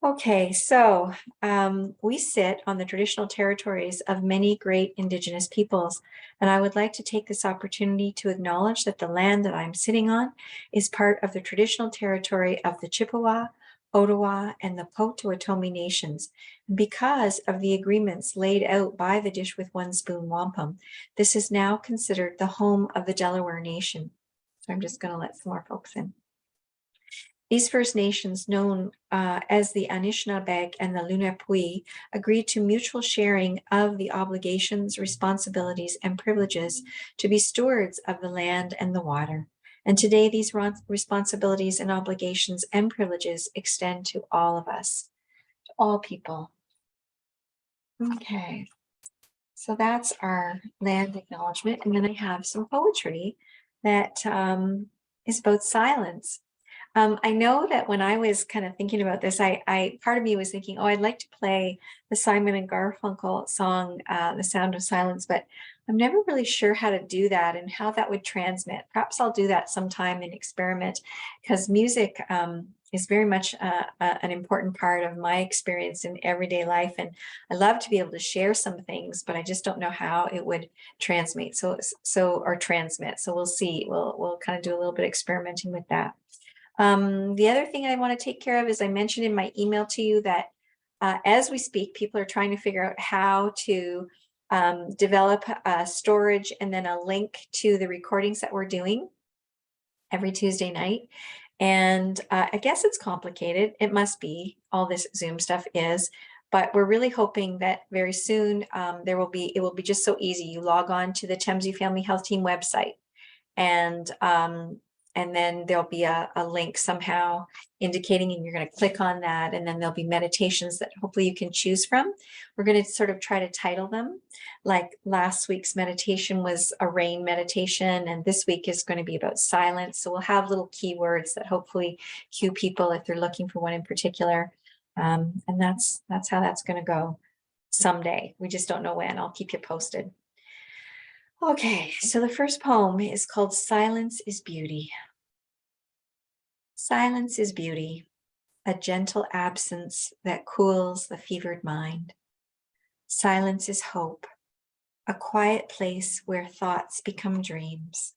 Okay, so we sit on the traditional territories of many great Indigenous peoples, and I would like to take this opportunity to acknowledge that the land that I'm sitting on is part of the traditional territory of the Chippewa, Ottawa, and the Potawatomi nations. And because of the agreements laid out by the Dish with One Spoon Wampum, this is now considered the home of the Delaware Nation. So I'm just going to let some more folks in. These First Nations, known as the Anishinaabeg and the Lunapui, agreed to mutual sharing of the obligations, responsibilities, and privileges to be stewards of the land and the water. And today, these responsibilities and obligations and privileges extend to all of us, to all people. Okay, so that's our land acknowledgement. And then I have some poetry that is about silence. I know that when I was kind of thinking about this, part of me was thinking, oh, I'd like to play the Simon and Garfunkel song, The Sound of Silence, but I'm never really sure how to do that and how that would transmit. Perhaps I'll do that sometime and experiment, because music is very much an important part of my experience in everyday life. And I love to be able to share some things, but I just don't know how it would transmit. Or transmit. So we'll see. We'll kind of do a little bit of experimenting with that. The other thing I want to take care of is I mentioned in my email to you that as we speak, people are trying to figure out how to develop storage and then a link to the recordings that we're doing every Tuesday night. And I guess it's complicated. It must be. All this Zoom stuff is. But we're really hoping that very soon it will be just so easy. You log on to the Temsey Family Health Team website, and then there'll be a link somehow indicating, and you're going to click on that, and then there'll be meditations that hopefully you can choose from. We're going to sort of try to title them. Like last week's meditation was a rain meditation, and this week is going to be about silence. So we'll have little keywords that hopefully cue people if they're looking for one in particular. And that's how that's going to go someday. We just don't know when. I'll keep you posted. Okay, so the first poem is called Silence is Beauty. Silence is beauty, a gentle absence that cools the fevered mind. Silence is hope, a quiet place where thoughts become dreams.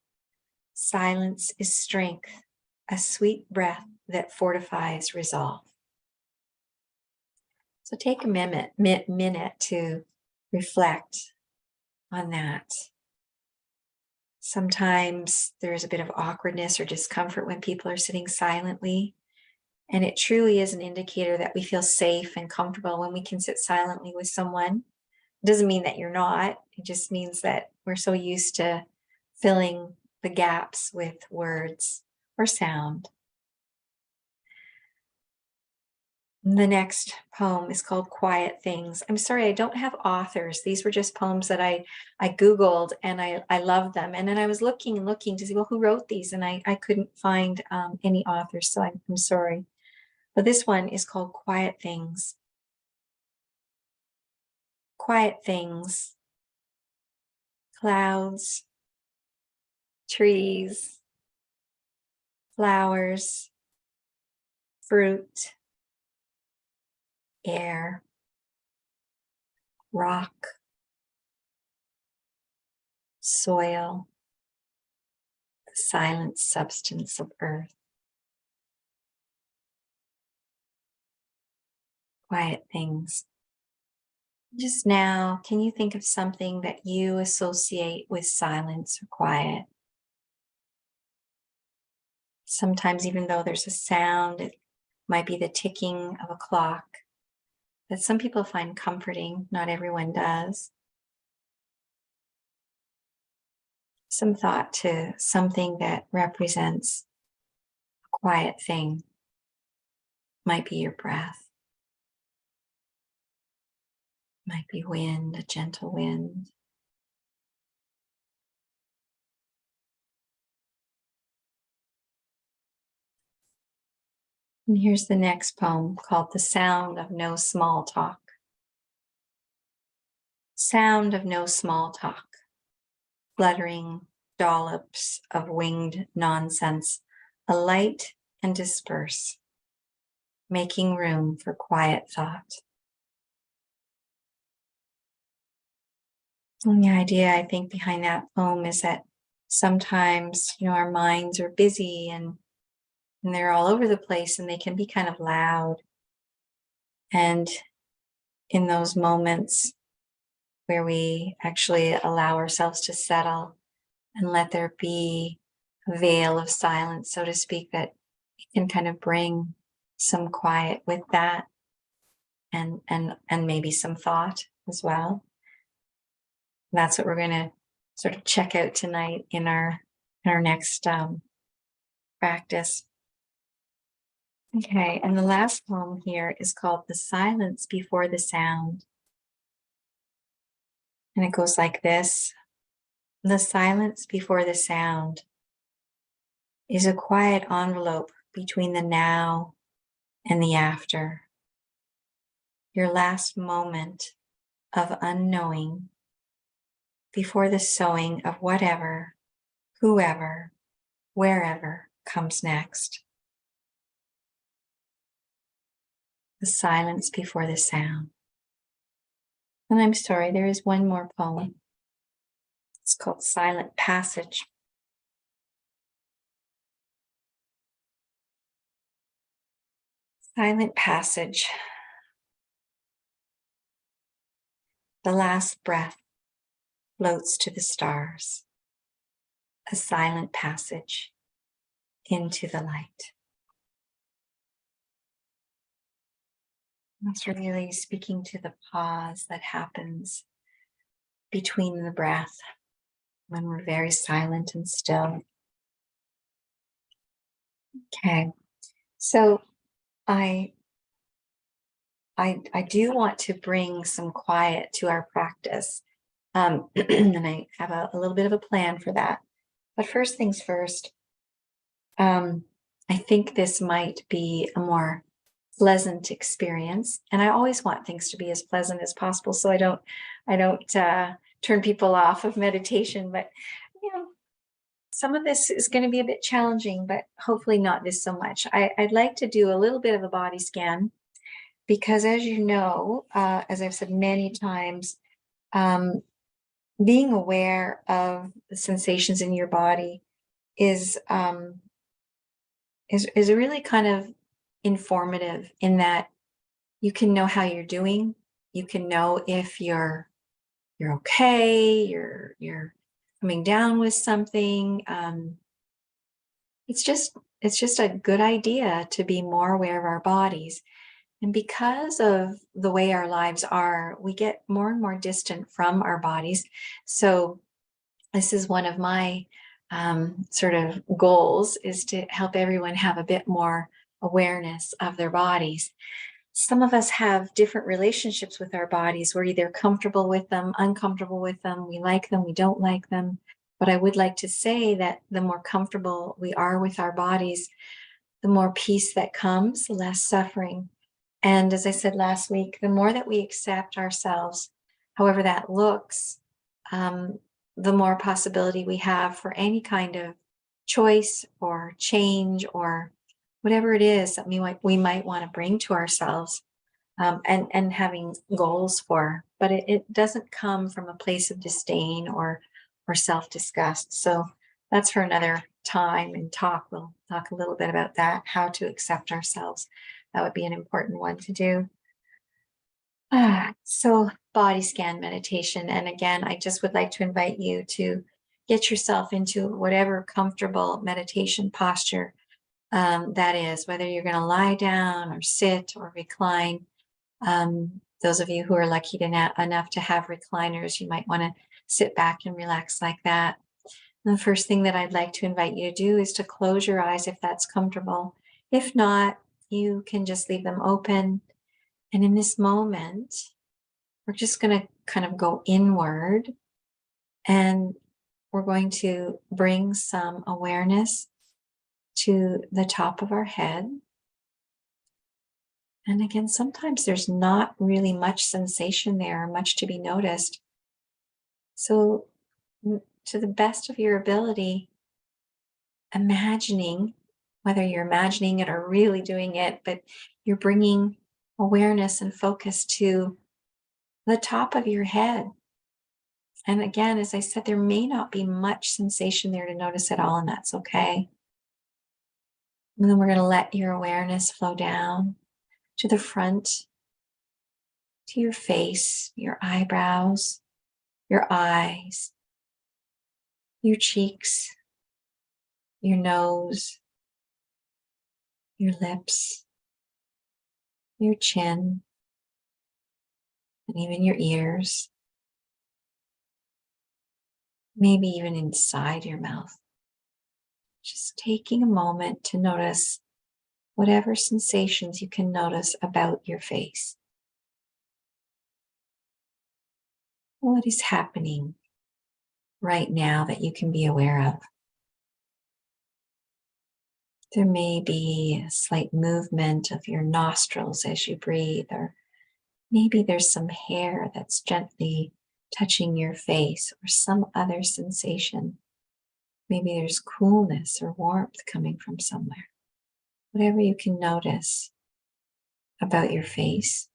Silence is strength, a sweet breath that fortifies resolve. So take a minute to reflect on that. Sometimes there's a bit of awkwardness or discomfort when people are sitting silently. And it truly is an indicator that we feel safe and comfortable when we can sit silently with someone. It doesn't mean that you're not. It just means that we're so used to filling the gaps with words or sound. The next poem is called Quiet Things. I'm sorry, I don't have authors. These were just poems that I Googled, and I loved them. And then I was looking to see, well, who wrote these? And I couldn't find any authors, so I'm sorry. But this one is called Quiet Things. Quiet things, clouds, trees, flowers, fruit, air, rock, soil, the silent substance of earth. Quiet things. Just now, can you think of something that you associate with silence or quiet? Sometimes, even though there's a sound, it might be the ticking of a clock that some people find comforting. Not everyone does. Some thought to something that represents a quiet thing. Might be your breath. Might be wind, a gentle wind. And here's the next poem called The Sound of No Small Talk. Sound of no small talk. Fluttering dollops of winged nonsense, alight and disperse. making room for quiet thought. And the idea, I think, behind that poem is that sometimes, our minds are busy and they're all over the place and they can be kind of loud. And in those moments where we actually allow ourselves to settle and let there be a veil of silence, so to speak, that it can kind of bring some quiet with that and maybe some thought as well. That's what we're going to sort of check out tonight in our next practice. Okay, and the last poem here is called The Silence Before the Sound. And it goes like this. The silence before the sound is a quiet envelope between the now and the after. Your last moment of unknowing before the sowing of whatever, whoever, wherever comes next. The silence before the sound. And I'm sorry, there is one more poem. It's called Silent Passage. Silent Passage. The last breath floats to the stars. A silent passage into the light. That's really speaking to the pause that happens between the breath when we're very silent and still. Okay, so I do want to bring some quiet to our practice, and I have a little bit of a plan for that. But first things first, I think this might be a more pleasant experience, and I always want things to be as pleasant as possible, so I don't turn people off of meditation. But some of this is going to be a bit challenging, but hopefully not this so much. I'd like to do a little bit of a body scan because, as you know, as I've said many times, being aware of the sensations in your body is really kind of informative in that you can know how you're doing. You can know if you're okay, you're coming down with something. It's just a good idea to be more aware of our bodies. And because of the way our lives are, we get more and more distant from our bodies. So this is one of my sort of goals, is to help everyone have a bit more awareness of their bodies. Some of us have different relationships with our bodies. We're either comfortable with them, uncomfortable with them, we like them, we don't like them. But I would like to say that the more comfortable we are with our bodies, the more peace that comes, the less suffering. And as I said last week, the more that we accept ourselves, however that looks, the more possibility we have for any kind of choice or change or whatever it is that we might want to bring to ourselves, and having goals for. But it doesn't come from a place of disdain or self-disgust. So that's for another time and talk. We'll talk a little bit about that, how to accept ourselves. That would be an important one to do. So body scan meditation. And again, I just would like to invite you to get yourself into whatever comfortable meditation posture that is, whether you're going to lie down or sit or recline. Those of you who are lucky enough to have recliners, you might want to sit back and relax like that. And the first thing that I'd like to invite you to do is to close your eyes if that's comfortable. If not, you can just leave them open. And in this moment, we're just going to kind of go inward, and we're going to bring some awareness to the top of our head. And again, sometimes there's not really much sensation there, much to be noticed. So to the best of your ability, imagining, whether you're imagining it or really doing it, but You're bringing awareness and focus to the top of your head. And again, as I said, there may not be much sensation there to notice at all, and that's okay. And then we're going to let your awareness flow down to the front, to your face, your eyebrows, your eyes, your cheeks, your nose, your lips, your chin, and even your ears, maybe even inside your mouth. Just taking a moment to notice whatever sensations you can notice about your face. What is happening right now that you can be aware of? There may be a slight movement of your nostrils as you breathe, or maybe there's some hair that's gently touching your face, or some other sensation. Maybe there's coolness or warmth coming from somewhere. Whatever you can notice about your face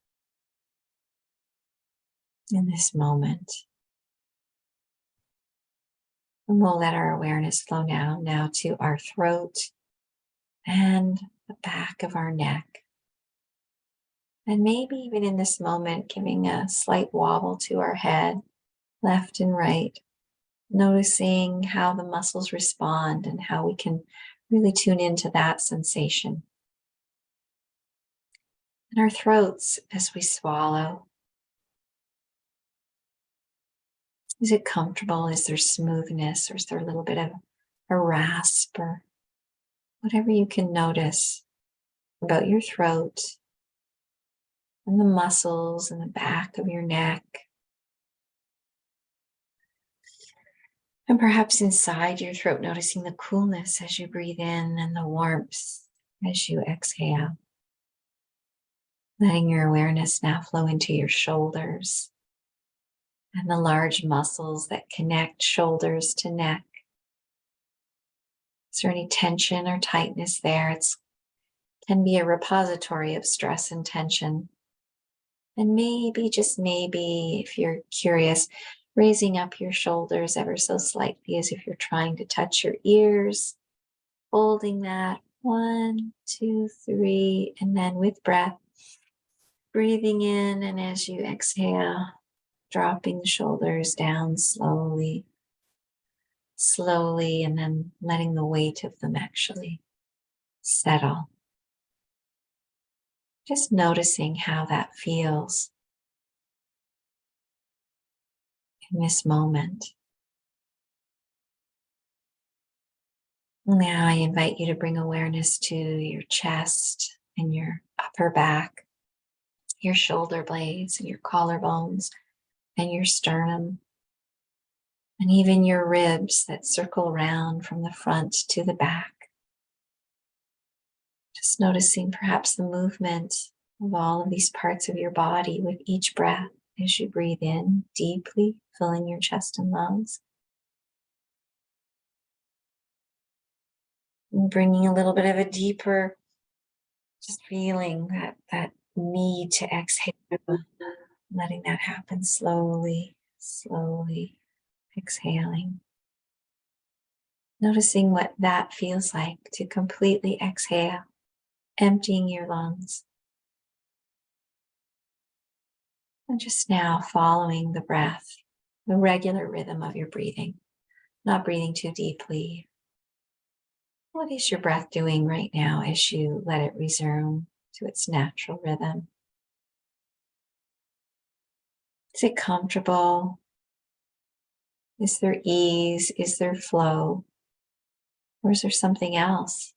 in this moment. And we'll let our awareness flow now to our throat and the back of our neck. And maybe even in this moment, giving a slight wobble to our head, left and right, noticing how the muscles respond and how we can really tune into that sensation. And our throats as we swallow. Is it comfortable? Is there smoothness, or is there a little bit of a rasp, or whatever you can notice about your throat and the muscles in the back of your neck. And perhaps inside your throat, noticing the coolness as you breathe in and the warmth as you exhale. Letting your awareness now flow into your shoulders and the large muscles that connect shoulders to neck. Is there any tension or tightness there? It can be a repository of stress and tension. And maybe, just maybe, if you're curious, raising up your shoulders ever so slightly as if you're trying to touch your ears, holding that 1, 2, 3, and then with breath, breathing in, and as you exhale, dropping the shoulders down slowly, and then letting the weight of them actually settle. Just noticing how that feels in this moment. Now I invite you to bring awareness to your chest and your upper back, your shoulder blades and your collarbones and your sternum, and even your ribs that circle around from the front to the back. Just noticing perhaps the movement of all of these parts of your body with each breath as you breathe in deeply, filling your chest and lungs. And bringing a little bit of a deeper, just feeling that need to exhale, letting that happen slowly, exhaling. Noticing what that feels like to completely exhale, emptying your lungs. And just now following the breath, the regular rhythm of your breathing, not breathing too deeply. What is your breath doing right now as you let it resume to its natural rhythm? Is it comfortable? Is there ease? Is there flow? Or is there something else?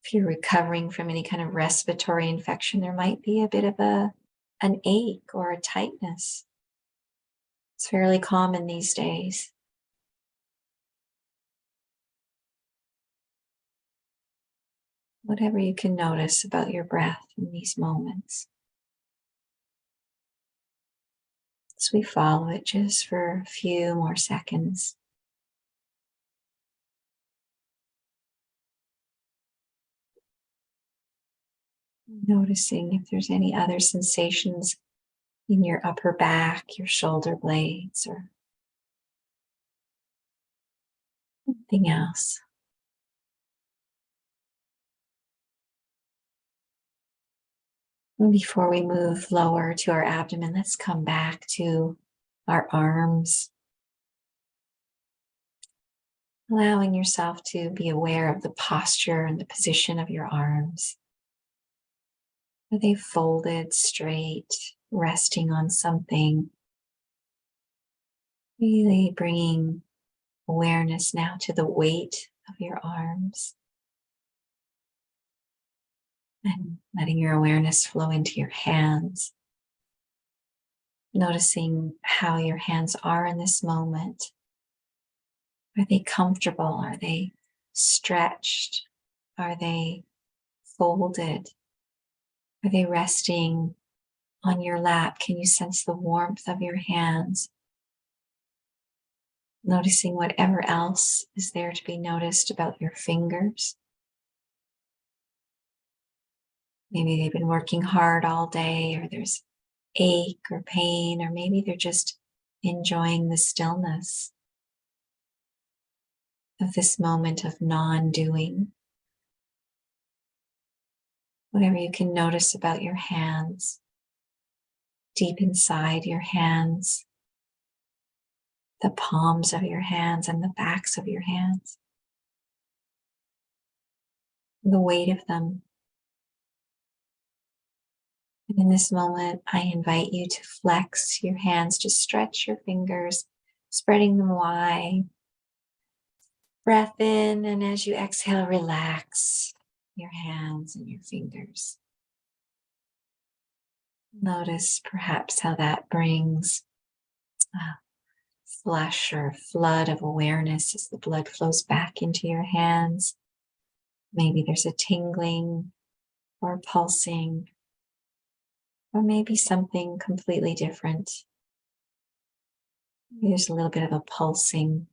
If you're recovering from any kind of respiratory infection, there might be a bit of an ache or a tightness. It's fairly common these days. Whatever you can notice about your breath in these moments. As we follow it just for a few more seconds. Noticing if there's any other sensations in your upper back, your shoulder blades, or anything else. And before we move lower to our abdomen, let's come back to our arms, allowing yourself to be aware of the posture and the position of your arms. Are they folded straight, resting on something? Really bringing awareness now to the weight of your arms and letting your awareness flow into your hands. Noticing how your hands are in this moment. Are they comfortable? Are they stretched? Are they folded? Are they resting on your lap? Can you sense the warmth of your hands? Noticing whatever else is there to be noticed about your fingers. Maybe they've been working hard all day, or there's ache or pain, or maybe they're just enjoying the stillness of this moment of non-doing. Whatever you can notice about your hands, deep inside your hands, the palms of your hands and the backs of your hands, the weight of them. And in this moment, I invite you to flex your hands, to stretch your fingers, spreading them wide. Breath in, and as you exhale, relax your hands and your fingers. Notice perhaps how that brings a flush or flood of awareness as the blood flows back into your hands. Maybe there's a tingling or pulsing, or maybe something completely different. Maybe there's a little bit of a pulsing.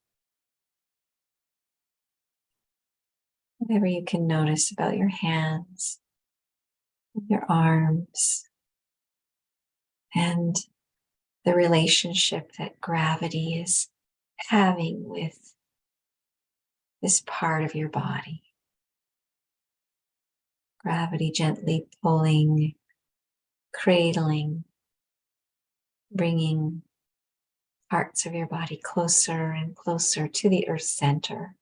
Whatever you can notice about your hands, your arms, and the relationship that gravity is having with this part of your body. Gravity gently pulling, cradling, bringing parts of your body closer and closer to the earth center.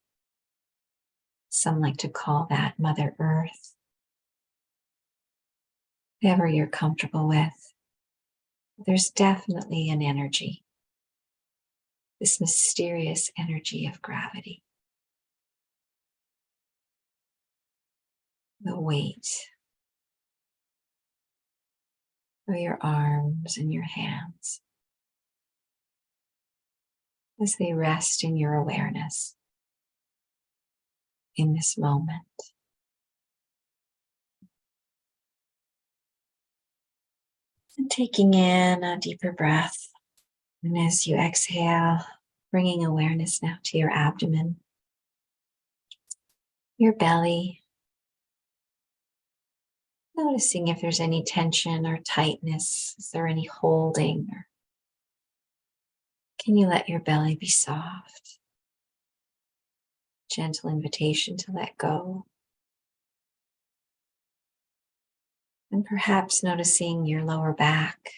Some like to call that Mother Earth. Whatever you're comfortable with, there's definitely an energy, this mysterious energy of gravity. The weight of your arms and your hands as they rest in your awareness in this moment. And taking in a deeper breath, and as you exhale, bringing awareness now to your abdomen, your belly. Noticing if there's any tension or tightness. Is there any holding? Or can you let your belly be soft? Gentle invitation to let go. And perhaps noticing your lower back.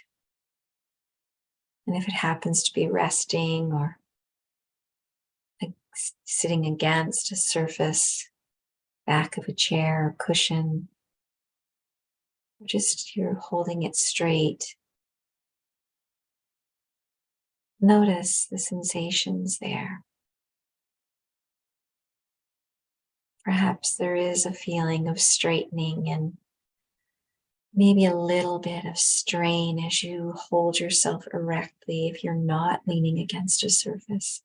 And if it happens to be resting or like sitting against a surface, back of a chair or cushion, or just you're holding it straight. Notice the sensations there. Perhaps there is a feeling of straightening and maybe a little bit of strain as you hold yourself erectly if you're not leaning against a surface.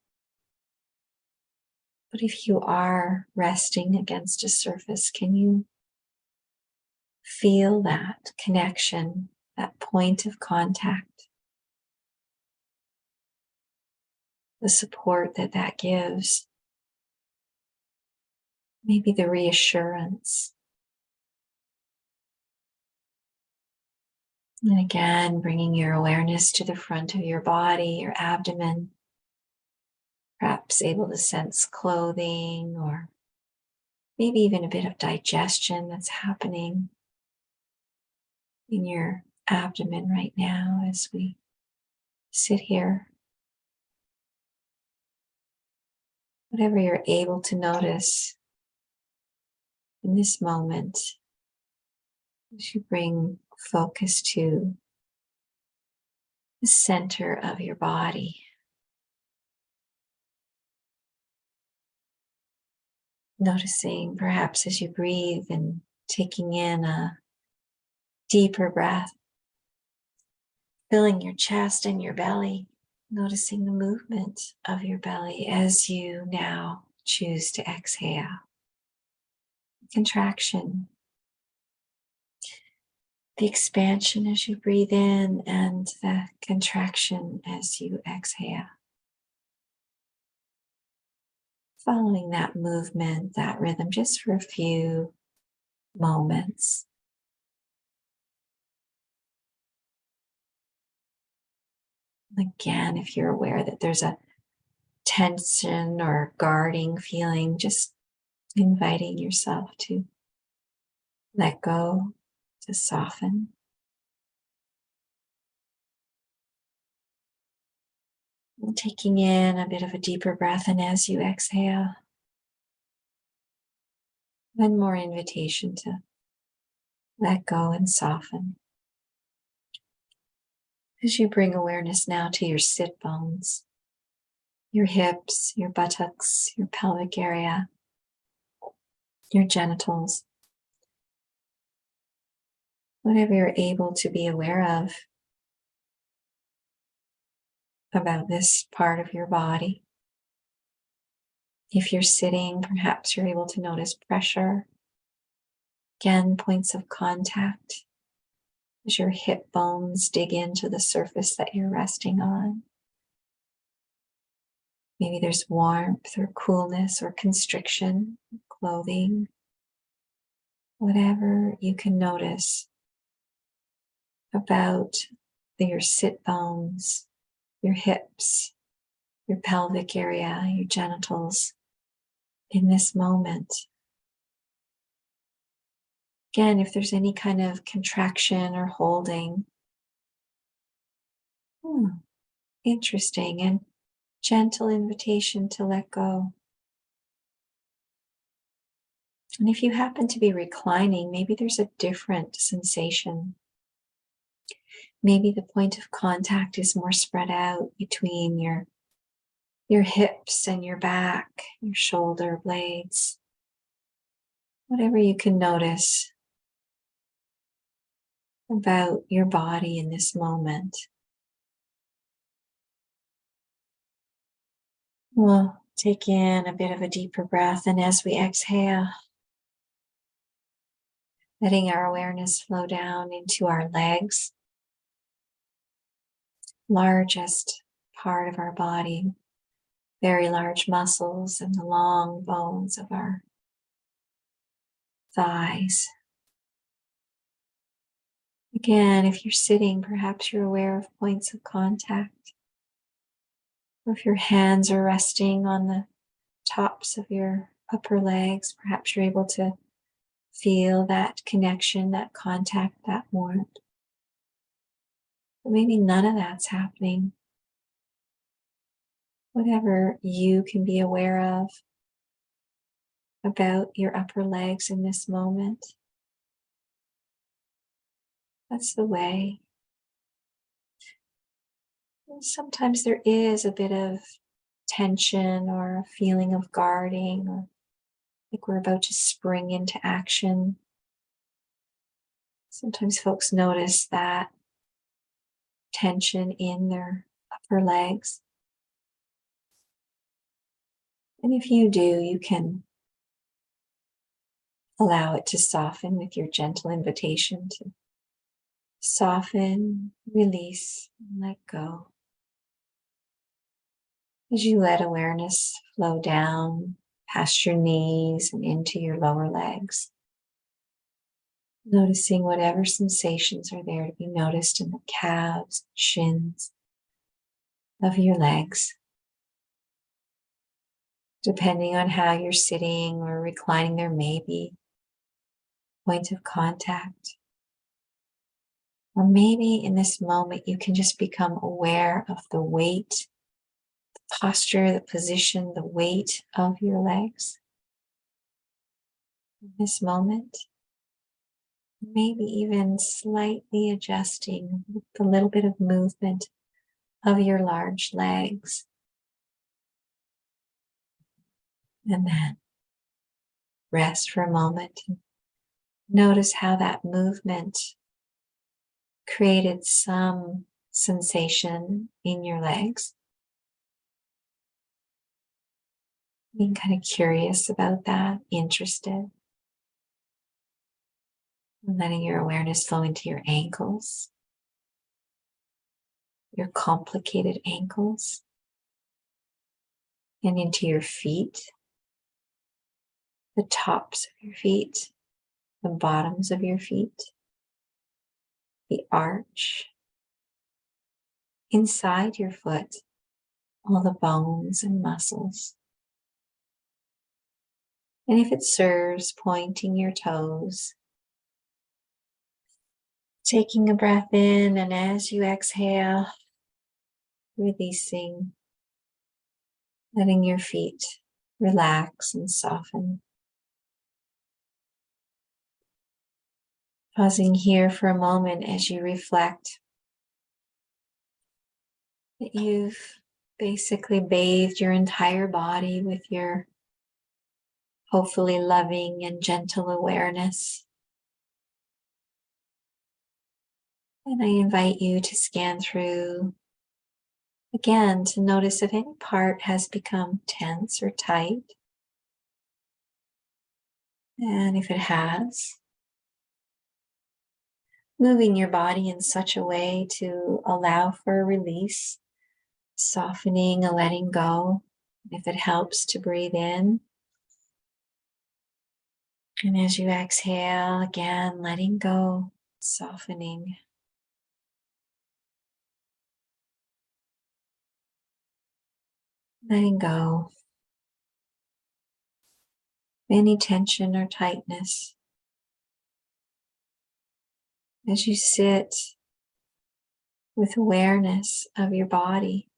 But if you are resting against a surface, can you feel that connection, that point of contact, the support that that gives, maybe the reassurance And again, bringing your awareness to the front of your body, your abdomen, perhaps able to sense clothing or maybe even a bit of digestion that's happening in your abdomen right now as we sit here. Whatever you're able to notice in this moment as you bring focus to the center of your body. Noticing perhaps as you breathe and taking in a deeper breath, filling your chest and your belly, noticing the movement of your belly as you now choose to exhale. Contraction, the expansion as you breathe in, and the contraction as you exhale. Following that movement, that rhythm, just for a few moments. Again, if you're aware that there's a tension or guarding feeling, just inviting yourself to let go, to soften. And taking in a bit of a deeper breath, and as you exhale, one more invitation to let go and soften. As you bring awareness now to your sit bones, your hips, your buttocks, your pelvic area, your genitals, whatever you're able to be aware of about this part of your body. If you're sitting, perhaps you're able to notice pressure. Again, points of contact as your hip bones dig into the surface that you're resting on. Maybe there's warmth or coolness or constriction, clothing, whatever you can notice about your sit bones, your hips, your pelvic area, your genitals in this moment. Again, if there's any kind of contraction or holding, interesting, and gentle invitation to let go. And if you happen to be reclining, maybe there's a different sensation. Maybe the point of contact is more spread out between your hips and your back, your shoulder blades. Whatever you can notice about your body in this moment. We'll take in a bit of a deeper breath, and as we exhale, letting our awareness flow down into our legs, largest part of our body, very large muscles and the long bones of our thighs. Again, if you're sitting, perhaps you're aware of points of contact. Or if your hands are resting on the tops of your upper legs, perhaps you're able to feel that connection, that contact, that warmth. But maybe none of that's happening. Whatever you can be aware of about your upper legs in this moment, that's the way. And sometimes there is a bit of tension or a feeling of guarding, or like we're about to spring into action. Sometimes folks notice that tension in their upper legs. And if you do, you can allow it to soften with your gentle invitation to soften, release, and let go. As you let awareness flow down past your knees and into your lower legs. Noticing whatever sensations are there to be noticed in the calves, shins of your legs. Depending on how you're sitting or reclining, there may be point of contact. Or maybe in this moment, you can just become aware of the weight, the posture, the position, the weight of your legs. In this moment, maybe even slightly adjusting the little bit of movement of your large legs. And then rest for a moment. Notice how that movement created some sensation in your legs. Being kind of curious about that, interested. And letting your awareness flow into your ankles, your complicated ankles, and into your feet, the tops of your feet, the bottoms of your feet, the arch, inside your foot, all the bones and muscles. And if it serves, pointing your toes, taking a breath in, and as you exhale, releasing, letting your feet relax and soften. Pausing here for a moment as you reflect that you've basically bathed your entire body with your hopefully loving and gentle awareness. And I invite you to scan through again to notice if any part has become tense or tight. And if it has, moving your body in such a way to allow for a release, softening, a letting go. If it helps to breathe in. And as you exhale, again, letting go, softening. Letting go any tension or tightness. As you sit with awareness of your body.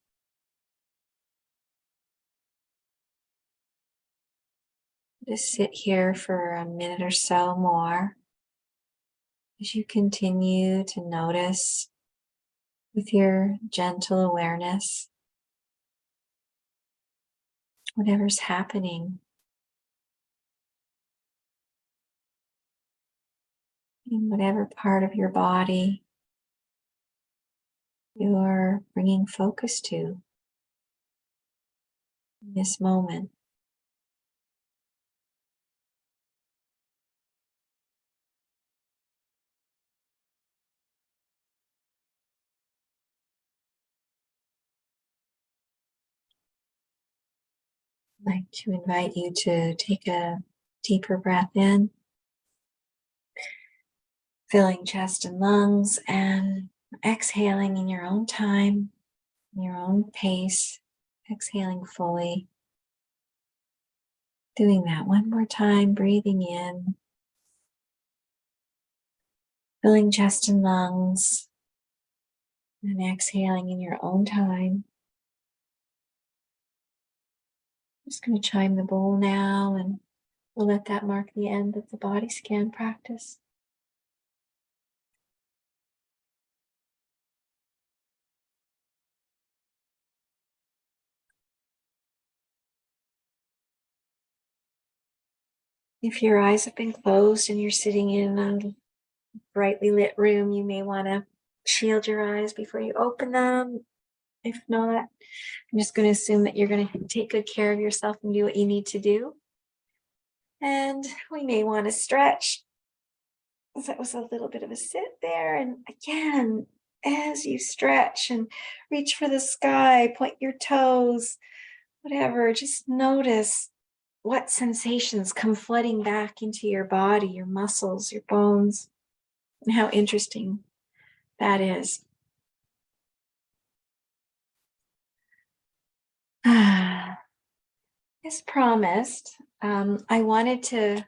Just sit here for a minute or so more as you continue to notice with your gentle awareness whatever's happening in whatever part of your body you are bringing focus to in this moment. I'd like to invite you to take a deeper breath in, filling chest and lungs, and exhaling in your own time, in your own pace, exhaling fully. Doing that one more time, breathing in, filling chest and lungs, and exhaling in your own time. I'm just going to chime the bowl now, and we'll let that mark the end of the body scan practice. If your eyes have been closed and you're sitting in a brightly lit room, you may want to shield your eyes before you open them. If not, I'm just going to assume that you're going to take good care of yourself and do what you need to do. And we may want to stretch. That was a little bit of a sit there. And again, as you stretch and reach for the sky, point your toes, whatever, just notice what sensations come flooding back into your body, your muscles, your bones. And how interesting that is. As promised, I wanted to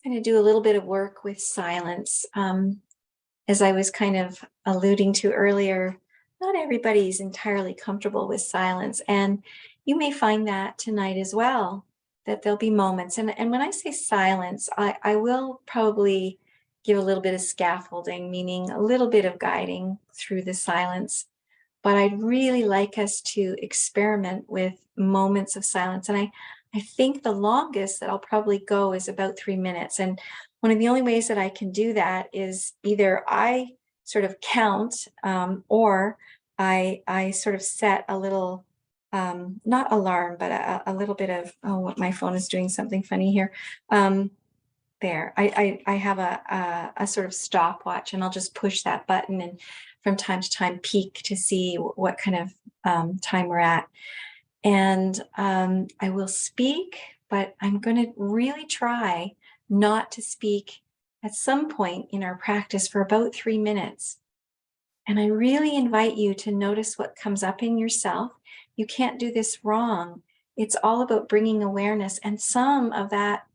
kind of do a little bit of work with silence. As I was kind of alluding to earlier, not everybody's entirely comfortable with silence. And you may find that tonight as well, that there'll be moments. And when I say silence, I will probably give a little bit of scaffolding, meaning a little bit of guiding through the silence. But I'd really like us to experiment with moments of silence. And I think the longest that I'll probably go is about 3 minutes. And one of the only ways that I can do that is either I sort of count, or I sort of set a little, not alarm, but a little bit of, oh, my phone is doing something funny here. There, I have a sort of stopwatch, and I'll just push that button and from time to time peek to see what kind of time we're at. And I will speak, but I'm going to really try not to speak at some point in our practice for about 3 minutes. And I really invite you to notice what comes up in yourself. You can't do this wrong. It's all about bringing awareness, and some of that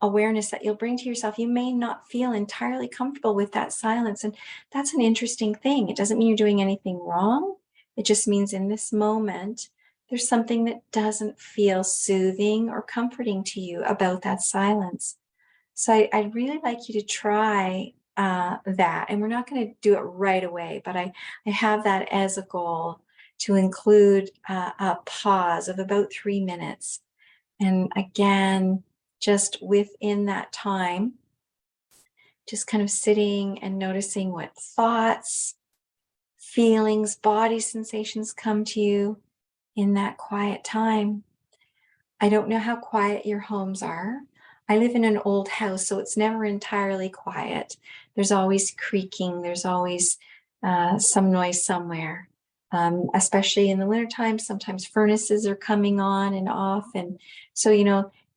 awareness that you'll bring to yourself, you may not feel entirely comfortable with that silence. And that's an interesting thing. It doesn't mean you're doing anything wrong. It just means in this moment, there's something that doesn't feel soothing or comforting to you about that silence. So I'd really like you to try that. And we're not going to do it right away, but I have that as a goal to include a pause of about 3 minutes. And again, just within that time, just kind of sitting and noticing what thoughts, feelings, body sensations come to you in that quiet time. I don't know how quiet your homes are. I live in an old house, so it's never entirely quiet. There's always creaking, there's always some noise somewhere. Especially in the wintertime, sometimes furnaces are coming on and off. And so,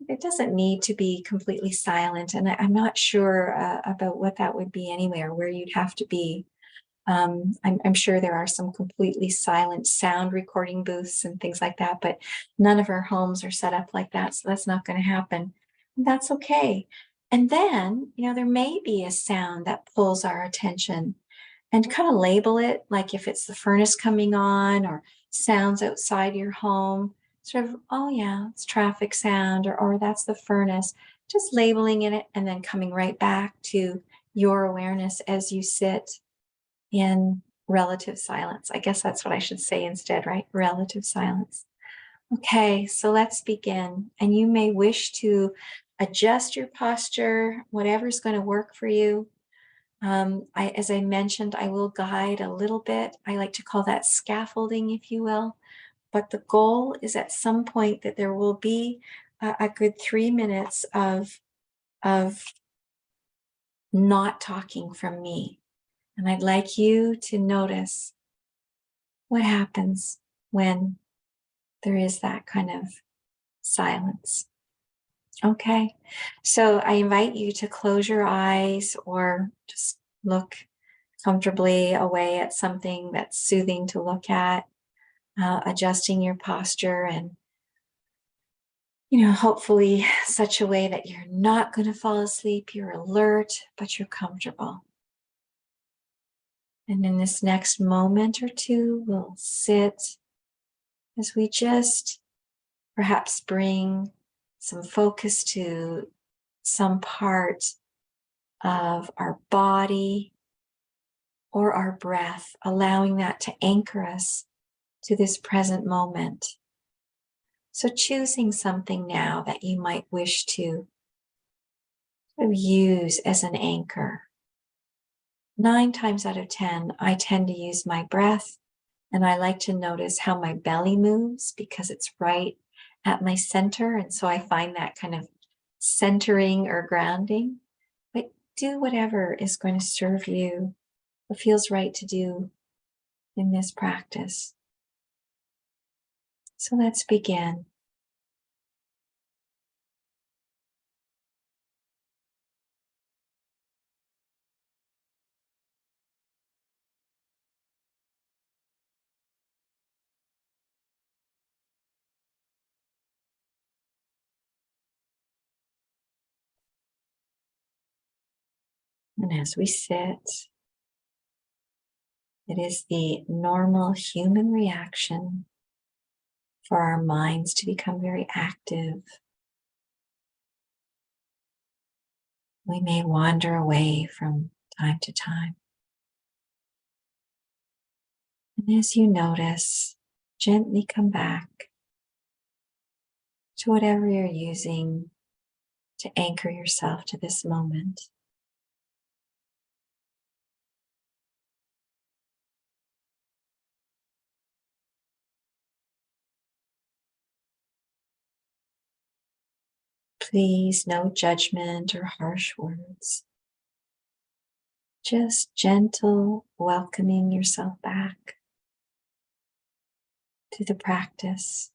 it doesn't need to be completely silent. And I'm not sure about what that would be anywhere, where you'd have to be. I'm sure there are some completely silent sound recording booths and things like that, but none of our homes are set up like that. So that's not going to happen. That's okay. And then, there may be a sound that pulls our attention, and kind of label it, like if it's the furnace coming on or sounds outside your home, sort of, oh yeah, it's traffic sound, or that's the furnace, just labeling it and then coming right back to your awareness as you sit in relative silence. I guess that's what I should say instead, right? Relative silence. Okay, so let's begin. And you may wish to adjust your posture, whatever's going to work for you. As I mentioned, I will guide a little bit. I like to call that scaffolding, if you will. But the goal is at some point that there will be a good 3 minutes of not talking from me. And I'd like you to notice what happens when there is that kind of silence. Okay, so I invite you to close your eyes or just look comfortably away at something that's soothing to look at, adjusting your posture, and hopefully such a way that you're not going to fall asleep, you're alert, but you're comfortable. And in this next moment or two, we'll sit as we just perhaps bring some focus to some part of our body or our breath, allowing that to anchor us to this present moment. So choosing something now that you might wish to use as an anchor. 9 times out of 10, I tend to use my breath, and I like to notice how my belly moves because it's right at my center. And so I find that kind of centering or grounding. But do whatever is going to serve you, what feels right to do in this practice. So let's begin. And as we sit, it is the normal human reaction for our minds to become very active. We may wander away from time to time. And as you notice, gently come back to whatever you're using to anchor yourself to this moment. Please, no judgment or harsh words. Just gentle welcoming yourself back to the practice,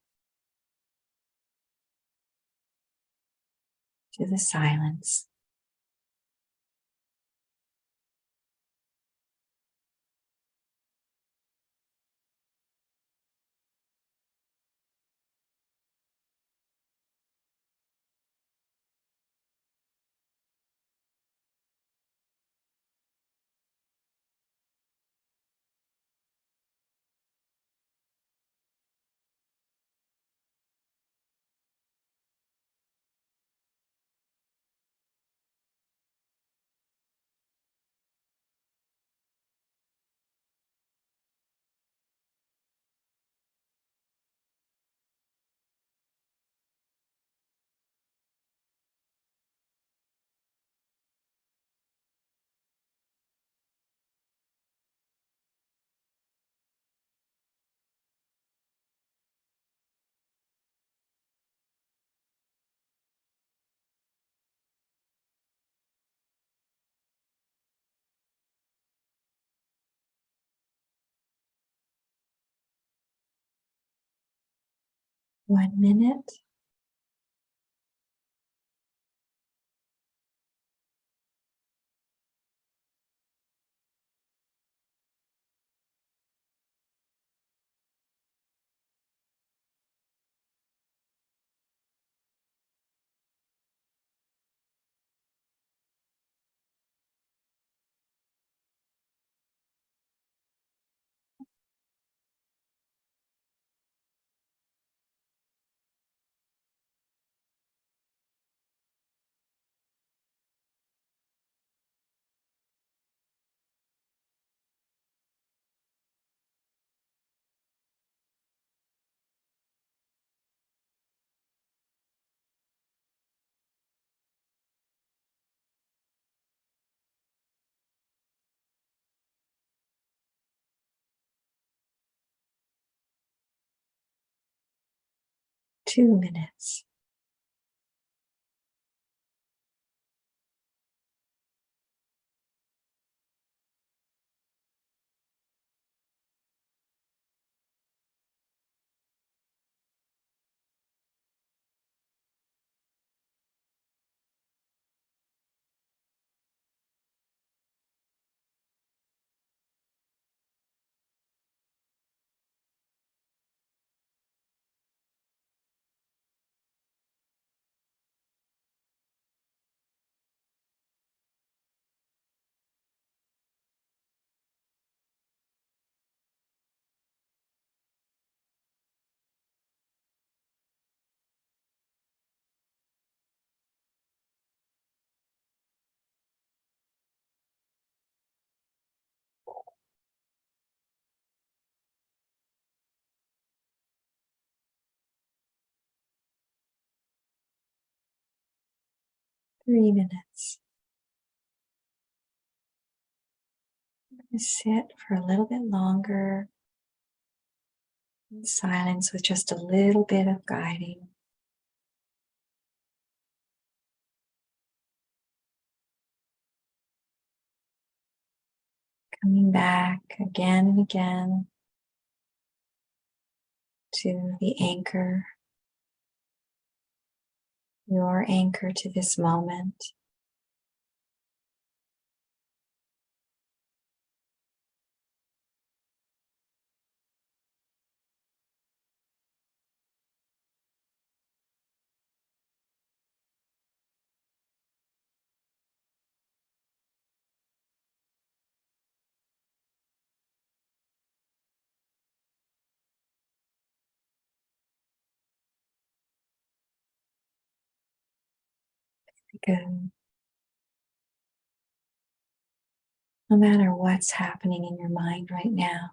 to the silence. One minute. Two minutes. Three minutes. Sit for a little bit longer in silence with just a little bit of guiding. Coming back again and again to the anchor, your anchor to this moment. Good. No matter what's happening in your mind right now,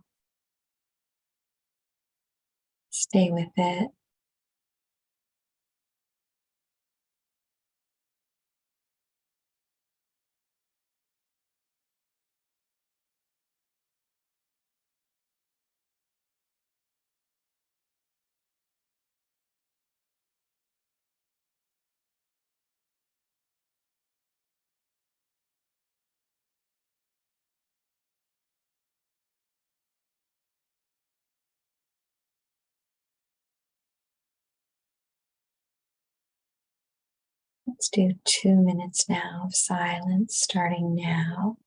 stay with it. Let's do 2 minutes now of silence starting now.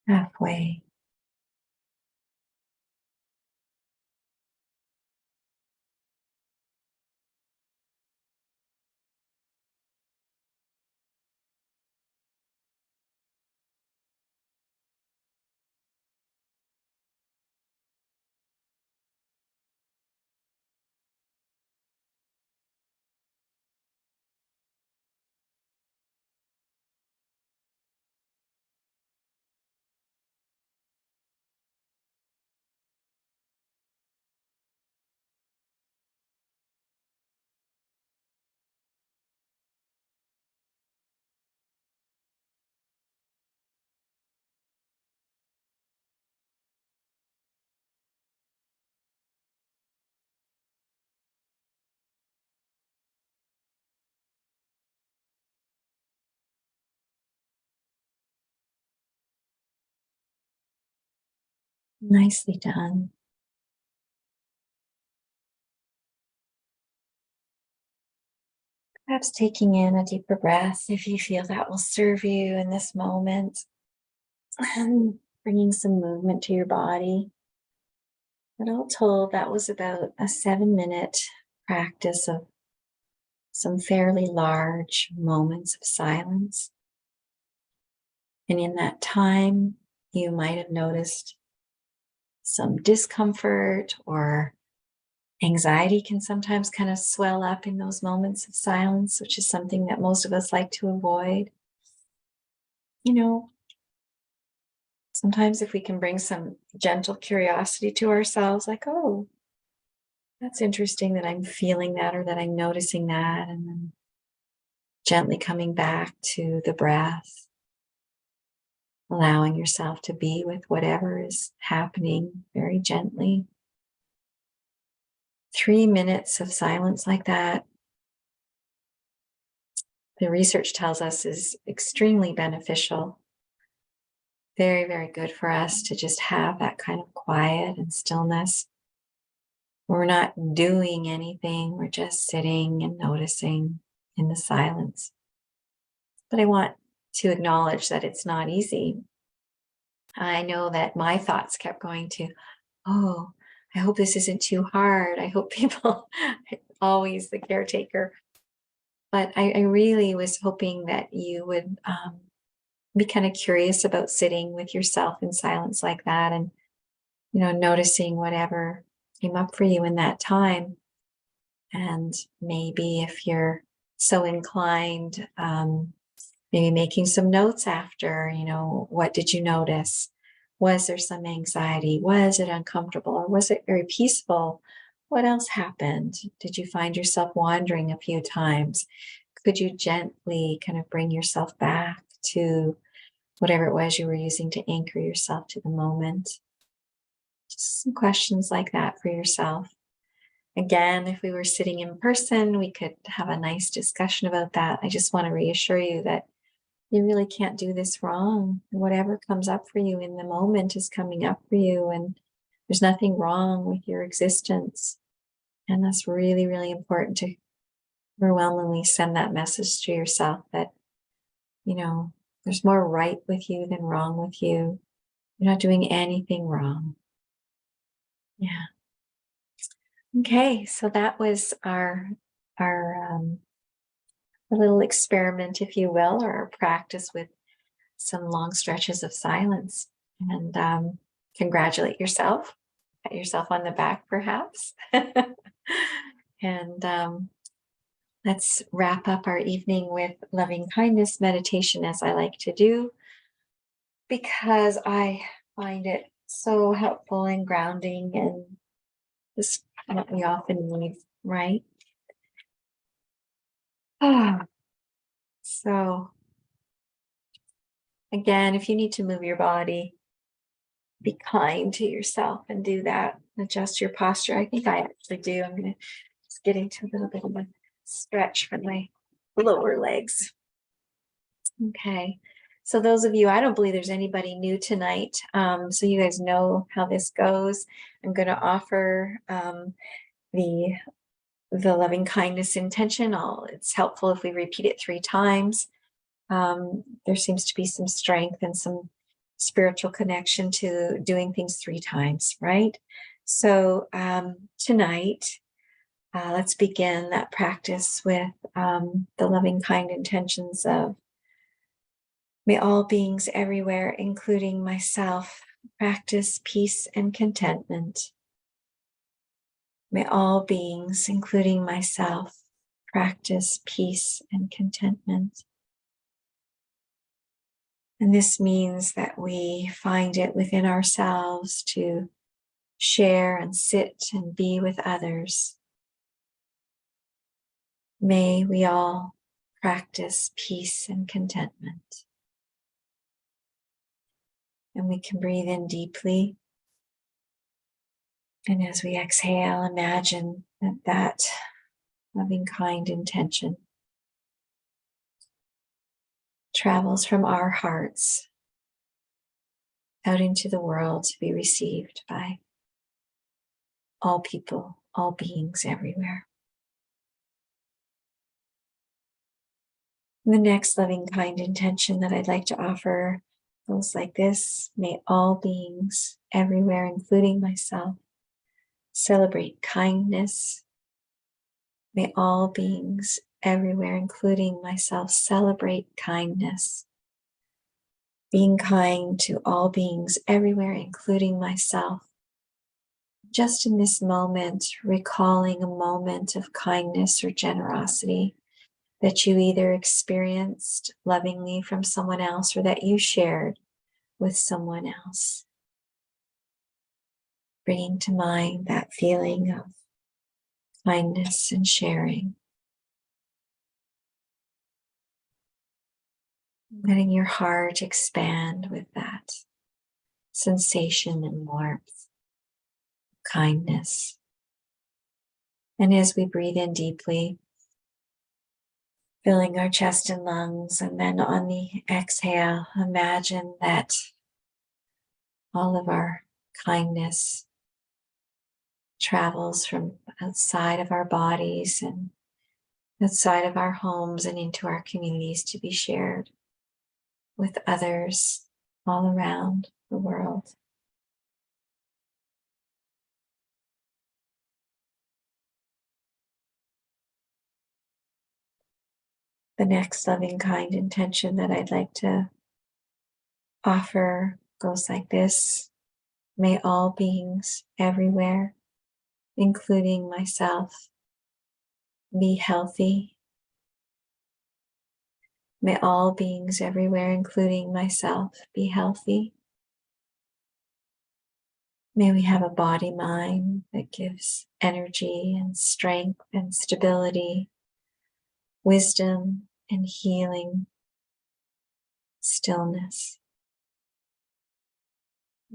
Halfway. Nicely done. Perhaps taking in a deeper breath if you feel that will serve you in this moment, and bringing some movement to your body. But all told, that was about a 7 minute practice of some fairly large moments of silence. And in that time, you might have noticed some discomfort or anxiety can sometimes kind of swell up in those moments of silence, which is something that most of us like to avoid. You know, sometimes if we can bring some gentle curiosity to ourselves, like, oh, that's interesting that I'm feeling that or that I'm noticing that, and then gently coming back to the breath, allowing yourself to be with whatever is happening very gently. 3 minutes of silence like that, the research tells us, is extremely beneficial. Very, very good for us to just have that kind of quiet and stillness. We're not doing anything, we're just sitting and noticing in the silence. But I want to acknowledge that it's not easy. I know that my thoughts kept going to, oh, I hope this isn't too hard. I hope people, always the caretaker. But I really was hoping that you would be kind of curious about sitting with yourself in silence like that, and, noticing whatever came up for you in that time. And maybe if you're so inclined, maybe making some notes after, what did you notice? Was there some anxiety? Was it uncomfortable, or was it very peaceful? What else happened? Did you find yourself wandering a few times? Could you gently kind of bring yourself back to whatever it was you were using to anchor yourself to the moment. Just some questions like that for yourself. Again, if we were sitting in person, we could have a nice discussion about that. I just want to reassure you that you really can't do this wrong. Whatever comes up for you in the moment is coming up for you, and there's nothing wrong with your existence. And that's really, really important to overwhelmingly send that message to yourself that, there's more right with you than wrong with you. You're not doing anything wrong. Yeah. Okay, so that was our little experiment, if you will, or our practice with some long stretches of silence. And congratulate yourself, pat yourself on the back, perhaps. And let's wrap up our evening with loving kindness meditation, as I like to do, because I find it so helpful and grounding and just what we often need, right? So again, if you need to move your body, be kind to yourself and do that. Adjust your posture. I think I actually do. I'm going to just get into a little bit of a stretch for my lower legs. Okay. So those of you, I don't believe there's anybody new tonight. So you guys know how this goes. I'm going to offer the loving kindness intention. It's helpful if we repeat it 3 times. There seems to be some strength and some spiritual connection to doing things 3 times, right? So tonight, let's begin that practice with the loving kind intentions of: may all beings everywhere, including myself, practice peace and contentment. May all beings, including myself, practice peace and contentment. And this means that we find it within ourselves to share and sit and be with others. May we all practice peace and contentment. And we can breathe in deeply. And as we exhale, imagine that loving, kind intention travels from our hearts out into the world to be received by all people, all beings everywhere. The next loving, kind intention that I'd like to offer goes like this: may all beings everywhere, including myself, celebrate kindness. May all beings everywhere, including myself, celebrate kindness. Being kind to all beings everywhere, including myself. Just in this moment, recalling a moment of kindness or generosity that you either experienced lovingly from someone else or that you shared with someone else. Bringing to mind that feeling of kindness and sharing. Letting your heart expand with that sensation and warmth, kindness. And as we breathe in deeply, filling our chest and lungs, and then on the exhale, imagine that all of our kindness travels from outside of our bodies and outside of our homes and into our communities to be shared with others all around the world. The next loving, kind intention that I'd like to offer goes like this: may all beings everywhere, including myself, be healthy. May all beings everywhere, including myself, be healthy. May we have a body-mind that gives energy and strength and stability, wisdom and healing, stillness.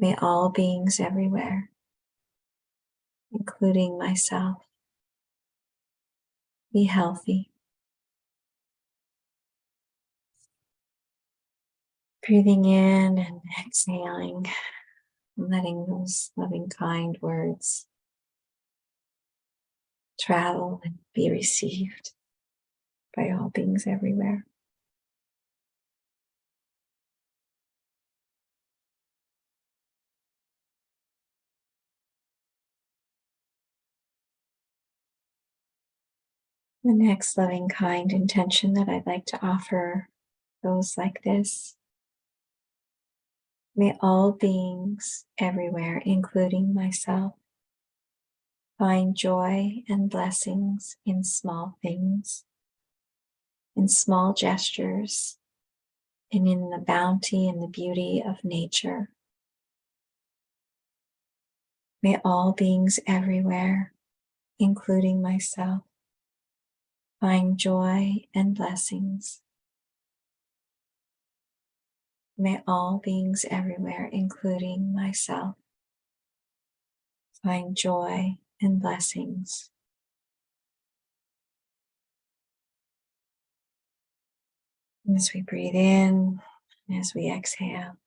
May all beings everywhere, including myself, be healthy. Breathing in and exhaling, and letting those loving, kind words travel and be received by all beings everywhere. The next loving, kind intention that I'd like to offer goes like this. May all beings everywhere, including myself, find joy and blessings in small things, in small gestures, and in the bounty and the beauty of nature. May all beings everywhere, including myself, find joy and blessings. May all beings everywhere, including myself, find joy and blessings. As we breathe in, as we exhale,